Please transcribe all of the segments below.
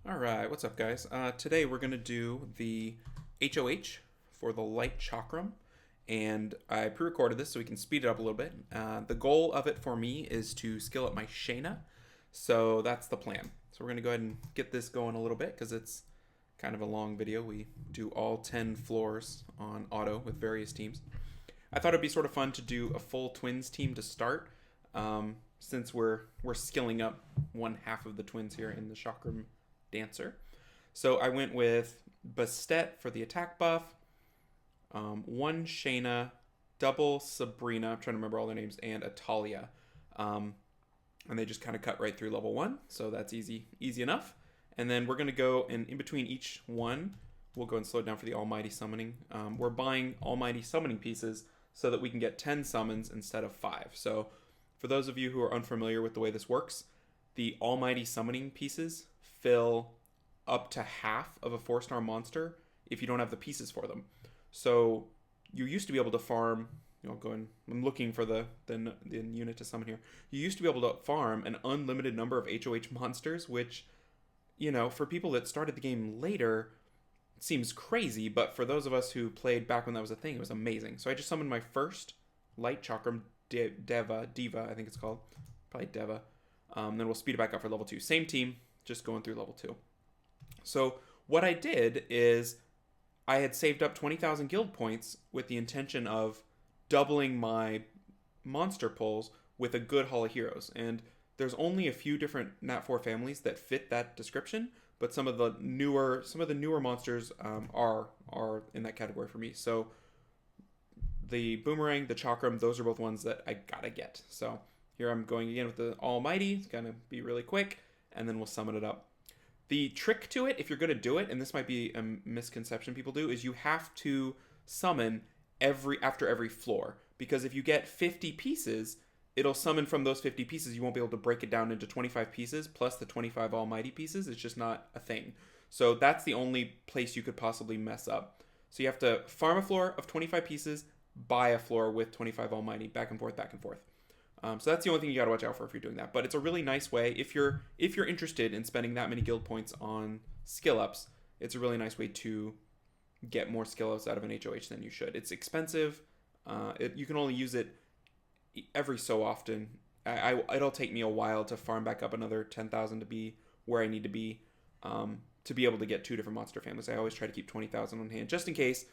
Alright, what's up guys? Today we're going to do the HOH for the light chakram, and I pre-recorded this so we can speed it up a little bit. The goal of it for me is to skill up my Shayna, so that's the plan. So we're going to go ahead and get this going a little bit because it's kind of a long video. We do all 10 floors on auto with various teams. I thought it'd be sort of fun to do a full twins team to start, since we're skilling up one half of the twins here in the chakram dancer. So I went with Bastet for the attack buff, one Shayna, double Sabrina, I'm trying to remember all their names, and Atalia. And they just kind of cut right through level 1, so that's easy enough. And then we're going to go, and in between each one, we'll go and slow it down for the Almighty summoning. We're buying Almighty summoning pieces so that we can get 10 summons instead of 5. So for those of you who are unfamiliar with the way this works, the Almighty summoning pieces fill up to half of a 4-star monster if you don't have the pieces for them. So you used to be able to farm, I'm looking for the unit to summon here. You used to be able to farm an unlimited number of HOH monsters, which, for people that started the game later, seems crazy, but for those of us who played back when that was a thing, it was amazing. So I just summoned my first light chakram, DEVA, I think it's called. Probably DEVA. Then we'll speed it back up for level 2. Same team, just going through level 2. So what I did is I had saved up 20,000 guild points with the intention of doubling my monster pulls with a good Hall of Heroes. And there's only a few different Nat 4 families that fit that description, but some of the newer monsters are in that category for me. So the Boomerang, the Chakram, those are both ones that I gotta get. So here I'm going again with the Almighty. It's gonna be really quick, and then we'll summon it up. The trick to it, if you're going to do it, and this might be a misconception people do, is you have to summon after every floor. Because if you get 50 pieces, it'll summon from those 50 pieces. You won't be able to break it down into 25 pieces plus the 25 Almighty pieces. It's just not a thing. So that's the only place you could possibly mess up. So you have to farm a floor of 25 pieces, buy a floor with 25 Almighty, back and forth, back and forth. So that's the only thing you got to watch out for if you're doing that. But it's a really nice way, if you're interested in spending that many guild points on skill ups, it's a really nice way to get more skill ups out of an HOH than you should. It's expensive. You can only use it every so often. It'll take me a while to farm back up another 10,000 to be where I need to be able to get 2 different monster families. I always try to keep 20,000 on hand just in case,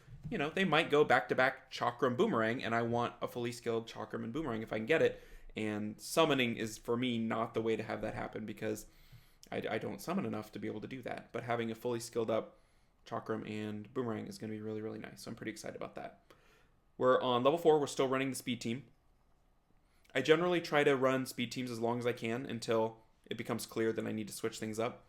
they might go back-to-back Chakram Boomerang, and I want a fully skilled Chakram and Boomerang if I can get it. And summoning is, for me, not the way to have that happen because I don't summon enough to be able to do that. But having a fully skilled up Chakram and Boomerang is going to be really, really nice. So I'm pretty excited about that. We're on level 4. We're still running the speed team. I generally try to run speed teams as long as I can until it becomes clear that I need to switch things up.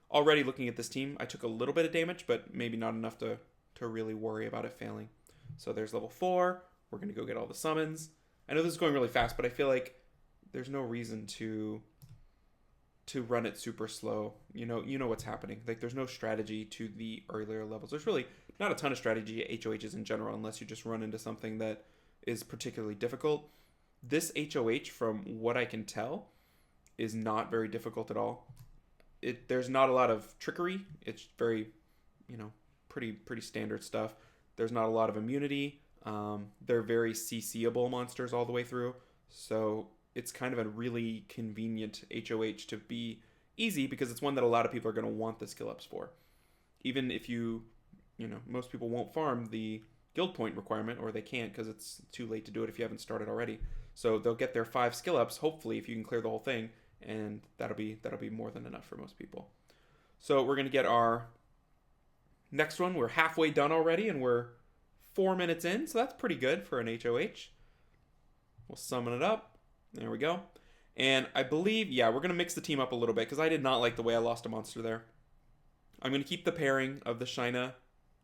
Already looking at this team, I took a little bit of damage, but maybe not enough to really worry about it failing. So there's level 4. We're going to go get all the summons. I know this is going really fast, but I feel like there's no reason to run it super slow. You know what's happening. Like, there's no strategy to the earlier levels. There's really not a ton of strategy at HOHs in general unless you just run into something that is particularly difficult. This HOH, from what I can tell, is not very difficult at all. There's not a lot of trickery. It's very, pretty standard stuff. There's not a lot of immunity. They're very CCable monsters all the way through. So it's kind of a really convenient HOH to be easy because it's one that a lot of people are going to want the skill ups for. Even if most people won't farm the guild point requirement, or they can't because it's too late to do it if you haven't started already. So they'll get their 5 skill ups, hopefully, if you can clear the whole thing, and that'll be more than enough for most people. So we're going to get our next one. We're halfway done already, and we're 4 minutes in, so that's pretty good for an HOH. We'll summon it up. There we go. And I believe, we're going to mix the team up a little bit because I did not like the way I lost a monster there. I'm going to keep the pairing of the Shayna,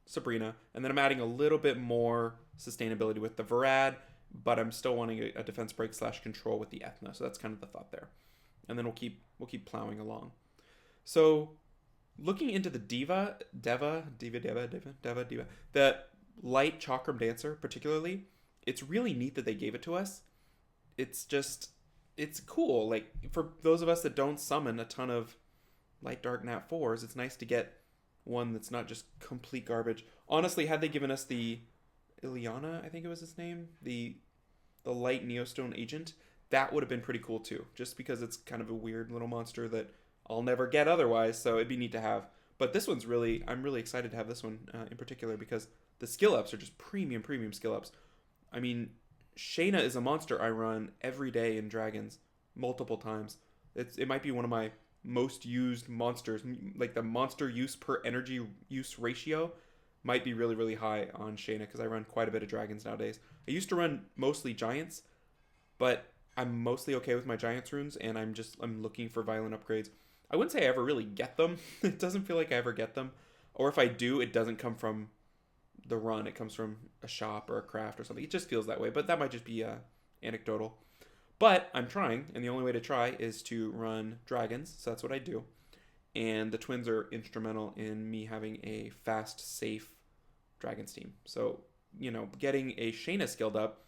Sabrina, and then I'm adding a little bit more sustainability with the Varad, but I'm still wanting a defense break / control with the Ethna, so that's kind of the thought there. And then we'll keep plowing along. So looking into the DEVA, the light Chakram dancer particularly, it's really neat that they gave it to us. It's cool. Like, for those of us that don't summon a ton of light dark nat 4s, it's nice to get one that's not just complete garbage. Honestly, had they given us the Ileana, I think it was his name, the light Neostone agent, that would have been pretty cool too. Just because it's kind of a weird little monster that I'll never get otherwise, so it'd be neat to have. But this one's really, I'm really excited to have this one in particular because the skill ups are just premium skill ups. I mean, Shayna is a monster I run every day in Dragons, multiple times. It might be one of my most used monsters. Like the monster use per energy use ratio might be really high on Shayna because I run quite a bit of Dragons nowadays. I used to run mostly Giants, but I'm mostly okay with my Giants runes, and I'm looking for violent upgrades. I wouldn't say I ever really get them. It doesn't feel like I ever get them. Or if I do, it doesn't come from the run. It comes from a shop or a craft or something. It just feels that way, but that might just be anecdotal. But I'm trying, and the only way to try is to run Dragons, so that's what I do. And the twins are instrumental in me having a fast, safe Dragons team. So, getting a Shayna skilled up,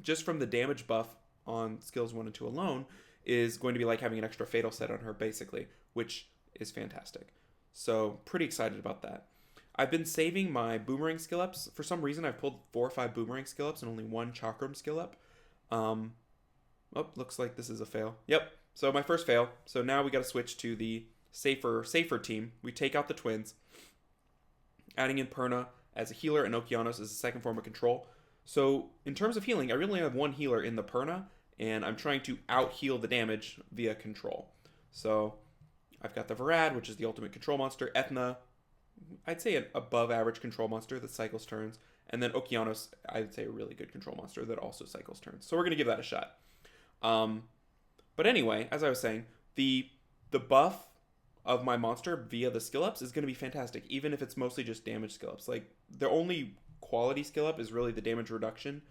just from the damage buff on skills 1 and 2 alone, is going to be like having an extra fatal set on her, basically, which is fantastic. So, pretty excited about that. I've been saving my boomerang skill ups. For some reason, I've pulled 4 or 5 boomerang skill ups and only 1 chakram skill up. Looks like this is a fail. Yep. So my first fail. So now we got to switch to the safer team. We take out the twins, adding in Perna as a healer and Okeanos as a second form of control. So in terms of healing, I really have 1 healer in the Perna, and I'm trying to out-heal the damage via control. So I've got the Varad, which is the ultimate control monster. Ethna, I'd say an above-average control monster that cycles turns. And then Okeanos, I'd say a really good control monster that also cycles turns. So we're going to give that a shot. But anyway, as I was saying, the buff of my monster via the skill ups is going to be fantastic, even if it's mostly just damage skill ups. Like, the only quality skill up is really the damage reduction.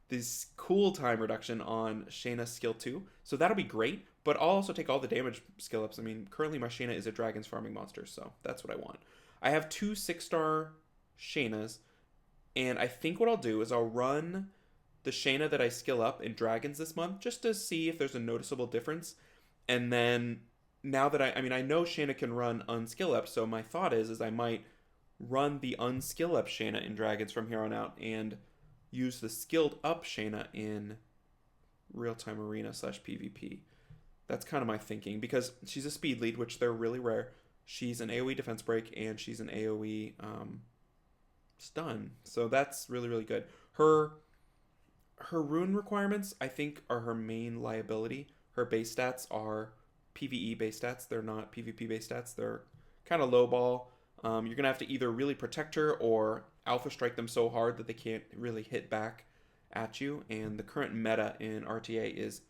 This cool time reduction on Shayna's skill 2. So that'll be great, but I'll also take all the damage skill ups. I mean, currently my Shayna is a Dragon's farming monster, so that's what I want. I have 2 6-star Shaynas, and I think what I'll do is I'll run the Shayna that I skill up in Dragons this month just to see if there's a noticeable difference. And then now that I know Shayna can run unskill up, so my thought is I might run the unskill up Shayna in Dragons from here on out and use the skilled up Shayna in real-time arena / PvP. That's kind of my thinking, because she's a speed lead, which they're really rare. She's an AoE defense break, and she's an AoE stun. So that's really good. Her rune requirements, I think, are her main liability. Her base stats are PvE base stats. They're not PvP base stats. They're kind of low ball. You're going to have to either really protect her or alpha strike them so hard that they can't really hit back at you. And the current meta in RTA is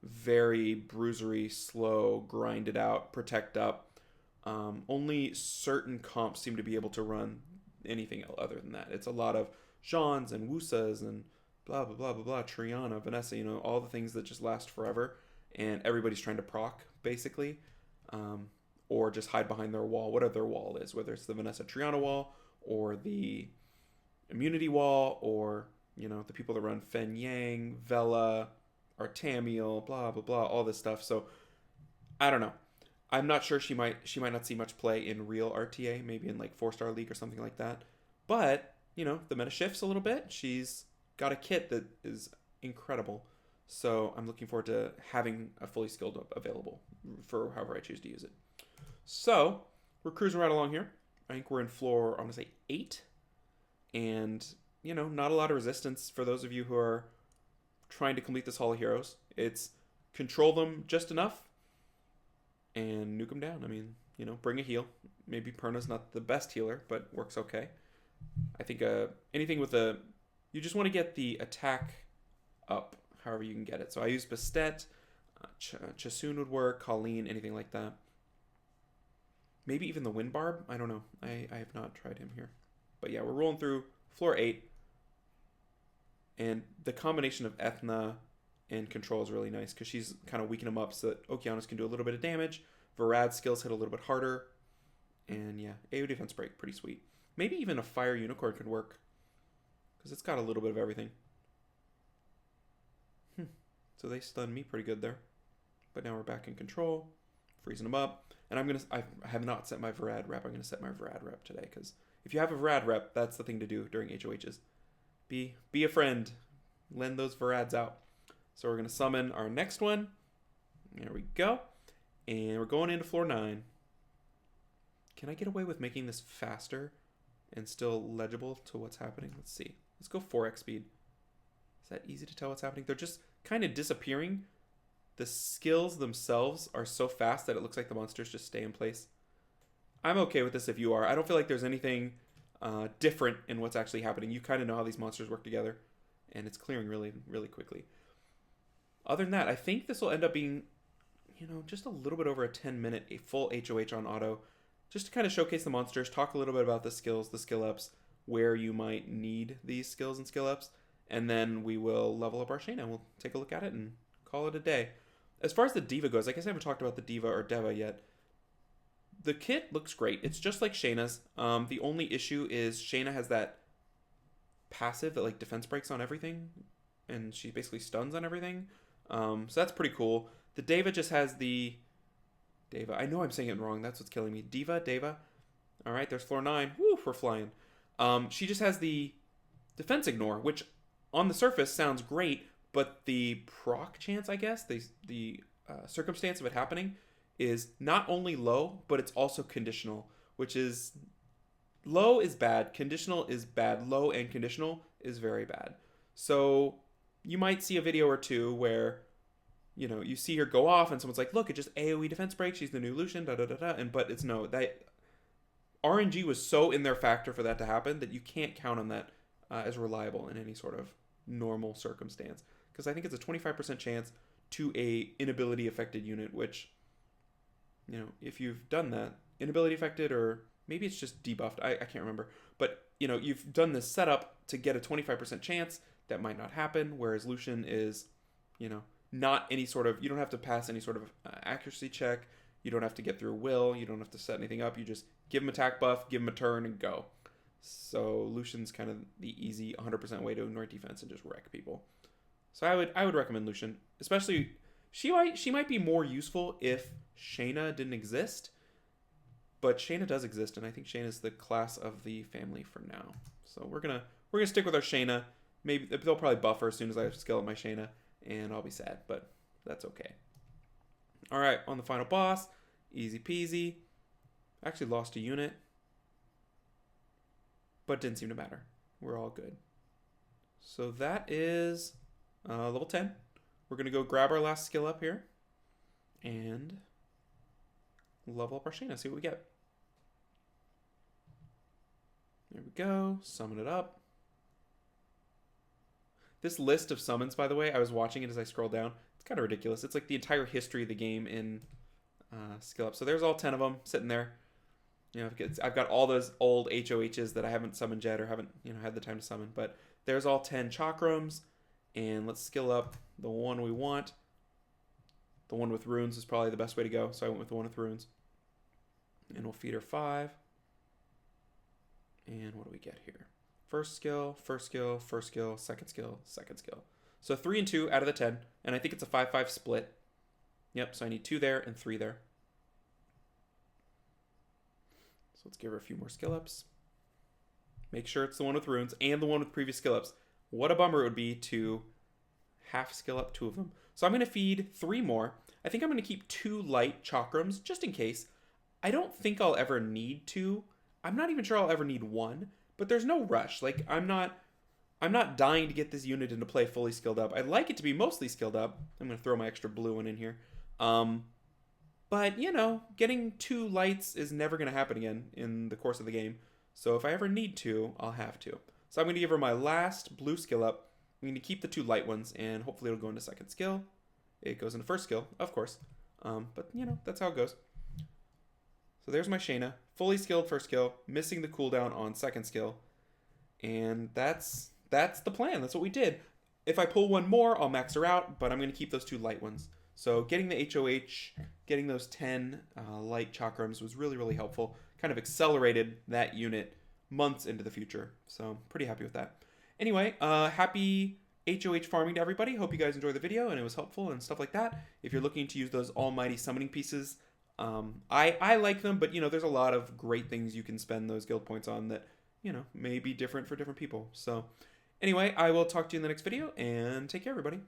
very bruisery, slow, grinded out, protect up. Only certain comps seem to be able to run anything other than that. It's a lot of Jeans and Wusas and blah, blah, blah, blah, blah, Triana, Vanessa, all the things that just last forever. And everybody's trying to proc, basically. Or just hide behind their wall, whatever their wall is, whether it's the Vanessa Triana wall or the immunity wall or, the people that run Fen Yang, Vela, Artamiel, blah, blah, blah, all this stuff. So, I don't know. I'm not sure she might not see much play in real RTA, maybe in like 4-star league or something like that. But, the meta shifts a little bit. She's got a kit that is incredible. So I'm looking forward to having a fully skilled up available for however I choose to use it. So we're cruising right along here. I think we're in floor, I want to say 8. And, not a lot of resistance for those of you who are trying to complete this Hall of Heroes. It's control them just enough and nuke them down. I mean, bring a heal. Maybe Perna's not the best healer, but works okay. I think anything with you just want to get the attack up however you can get it. So I use Bastet, Chasun would work, Colleen, anything like that. Maybe even the Wind Barb. I don't know. I have not tried him here. But yeah, we're rolling through floor 8. And the combination of Ethna and Control is really nice because she's kind of weakening them up so that Okeanos can do a little bit of damage. Varad's skills hit a little bit harder. And yeah, AoE defense break, pretty sweet. Maybe even a Fire Unicorn could work because it's got a little bit of everything. So they stunned me pretty good there. But now we're back in Control. freezing them up. And I have not set my Vrad rep. I'm gonna set my Vrad rep today, because if you have a Vrad rep, that's the thing to do during HOHs. Be a friend. Lend those Vrads out. So we're gonna summon our next one. There we go. And we're going into floor 9. Can I get away with making this faster and still legible to what's happening? Let's see. Let's go 4x speed. Is that easy to tell what's happening? They're just kind of disappearing. The skills themselves are so fast that it looks like the monsters just stay in place. I'm okay with this if you are. I don't feel like there's anything different in what's actually happening. You kind of know how these monsters work together, and it's clearing really, really quickly. Other than that, I think this will end up being, just a little bit over a 10-minute full HOH on auto, just to kind of showcase the monsters, talk a little bit about the skills, the skill ups, where you might need these skills and skill ups, and then we will level up our Shayna. We'll take a look at it and call it a day. As far as the DEVA goes, I guess I haven't talked about the DEVA or DEVA yet. The kit looks great. It's just like Shayna's. The only issue is Shayna has that passive that like defense breaks on everything, and she basically stuns on everything. So that's pretty cool. The DEVA just has the DEVA. I know I'm saying it wrong. That's what's killing me. DEVA. All right, there's floor 9. Woo, we're flying. She just has the defense ignore, which on the surface sounds great, but the proc chance, I guess, the circumstance of it happening is not only low, but it's also conditional, which is low is bad, conditional is bad, low and conditional is very bad. So you might see a video or two where, you see her go off and someone's like, look, it just AoE defense break, she's the new Lucian, but it's no, that RNG was so in their factor for that to happen that you can't count on that as reliable in any sort of normal circumstance. Because I think it's a 25% chance to a inability affected unit, which, if you've done that, inability affected, or maybe it's just debuffed, I can't remember. But, you've done this setup to get a 25% chance, that might not happen, whereas Lucian is, not any sort of, you don't have to pass any sort of accuracy check, you don't have to get through will, you don't have to set anything up, you just give him attack buff, give him a turn, and go. So Lucian's kind of the easy 100% way to ignore defense and just wreck people. So I would recommend Lucian, especially she might be more useful if Shayna didn't exist, but Shayna does exist, and I think Shayna's the class of the family for now. So we're gonna stick with our Shayna. Maybe they'll probably buff her as soon as I skill up my Shayna, and I'll be sad, but that's okay. All right, on the final boss, easy peasy. Actually lost a unit, but didn't seem to matter. We're all good. So that is level 10. We're going to go grab our last skill up here and level up our Shayna, see what we get. There we go. Summon it up. This list of summons, by the way, I was watching it as I scrolled down. It's kind of ridiculous. It's like the entire history of the game in skill up. So there's all 10 of them sitting there. I've got all those old HOHs that I haven't summoned yet or haven't had the time to summon. But there's all 10 Chakrams. And let's skill up the one we want. The one with runes is probably the best way to go. So I went with the one with runes. And we'll feed her 5. And what do we get here? First skill, first skill, first skill, second skill, second skill. So 3 and 2 out of the 10. And I think it's a 5-5 split. Yep, so I need 2 there and 3 there. So let's give her a few more skill ups. Make sure it's the one with runes and the one with previous skill ups. What a bummer it would be to half skill up 2 of them. So I'm going to feed 3 more. I think I'm going to keep 2 light chakrams just in case. I don't think I'll ever need 2. I'm not even sure I'll ever need 1, but there's no rush. Like I'm not dying to get this unit into play fully skilled up. I'd like it to be mostly skilled up. I'm going to throw my extra blue one in here. But getting 2 lights is never going to happen again in the course of the game. So if I ever need to, I'll have to. So I'm going to give her my last blue skill up. I'm going to keep the 2 light ones, and hopefully it'll go into second skill. It goes into first skill, of course. But, that's how it goes. So there's my Shayna. Fully skilled first skill, missing the cooldown on second skill. And that's the plan. That's what we did. If I pull 1 more, I'll max her out, but I'm going to keep those 2 light ones. So getting the HOH, getting those 10 light chakrams was really, really helpful. Kind of accelerated that unit months into the future. So pretty happy with that. Anyway, happy HOH farming to everybody. Hope you guys enjoyed the video and it was helpful and stuff like that. If you're looking to use those almighty summoning pieces, I like them, but there's a lot of great things you can spend those guild points on that may be different for different people. So anyway, I will talk to you in the next video, and take care, everybody.